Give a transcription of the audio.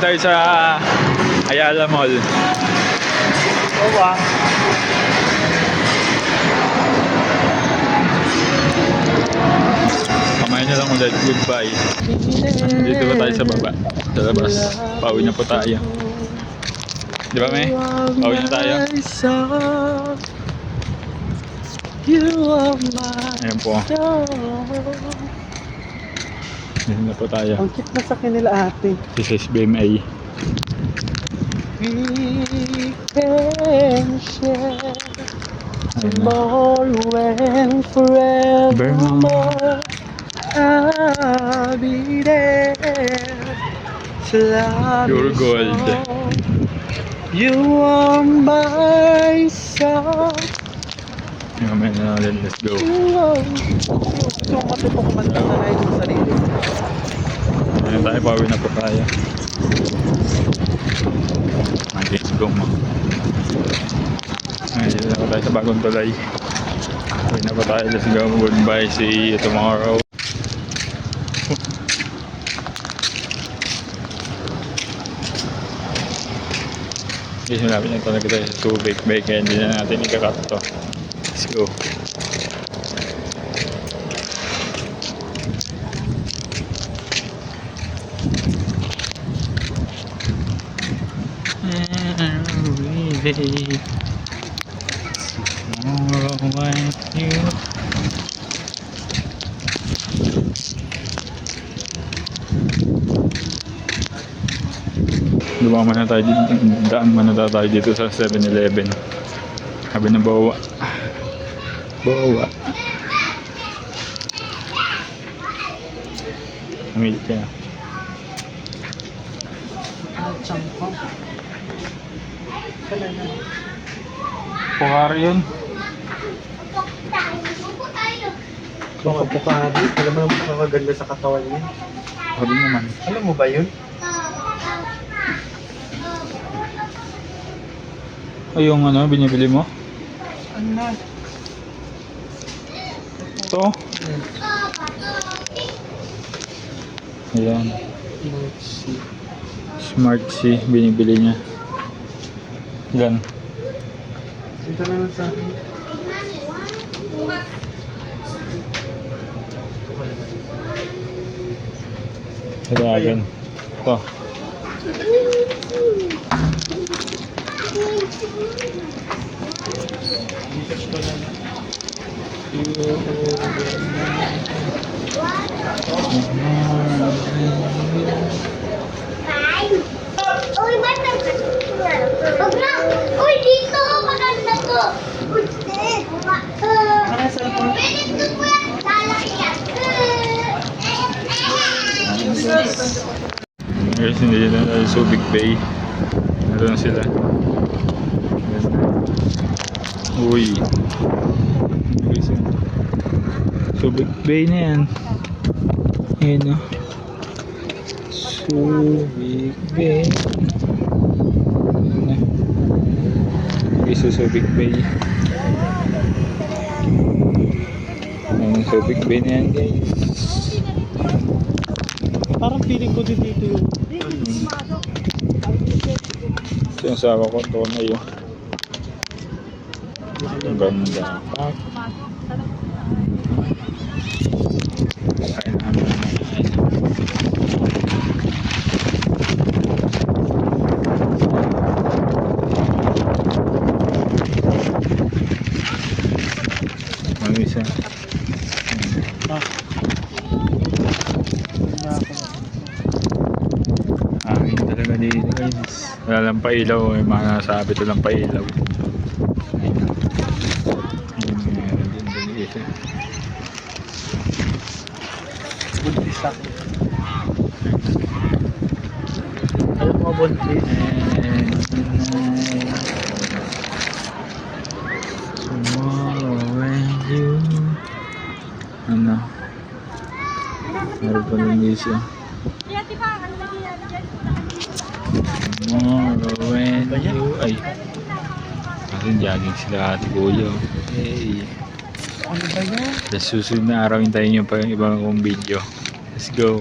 Kakain tayo sa Ayala Mall. Owa. Kamain na lang ulit. Goodbye. Dito ba tayo sa baba? Sa labas. Pauwi na po tayo. Di ba, May? Pauwi na tayo. Ayan po. Dito na po tayo. Ang cute na sa kanila ate. This is BMA. We can share tomorrow and forevermore. I'll be there to love Pure you gold. so. You are my song. Mamaya na ulit. Let's go. Gusto mo matupok kumanta na lang sa sarili. Ayan tayo. Pauwi na po tayo. Let's go mo. Ayan, dito na po tayo sa bagong tulay. Pauwi na po tayo. Let's go. Goodbye. See you tomorrow. Hindi sinapin na talaga tayo sa tubig. Kaya hindi na natin ikakat to. Let's go. Dumaan na tayo dito, daan muna tayo dito sa 7-Eleven. Sabi na bawa. Bawa. Namili ka na. Puhar yun. Pukari. Alam mo naman kakaganda sa katawan niya. Sabi naman. Alam mo ba yun? Ay, yung ano, binibili mo? Ano? Ito. Ayan. Smart C, binibili niya. Ilan? Ito na lang sa akin. Dragon. Ito. Uy, ba't Wag na! Uy, dito! Maganda to! Uy, Ano sa cellphone? pwede to po yan! Lalaki yan! Guys, hindi na tayo Subic Bay. Naroon sila. Uy. Guys, Subic Bay na yan. Ayan o. Subic Bay. Guys, Subic Bay. Ayan, Subic Bay na yan, guys. Parang feeling ko din dito yung... Ito yung sawa ko, ito na yun. Ang ganda. Kain namin. Mamisa. Hangin talaga dito, guys. Wala lang pailaw, may mga nasabi ito lang pailaw. Ayun. Ayun, meron din dito. buntis ako. Alam mo buntis? Tomorrow when you... Ano? Meron pa lang isa. Tomorrow when you... Ay. Kasi jogging sila ate kuya. Hey. Ano ba yan? Sa susunod na araw hintayin nyo pa yung ibang kong video. Let's go.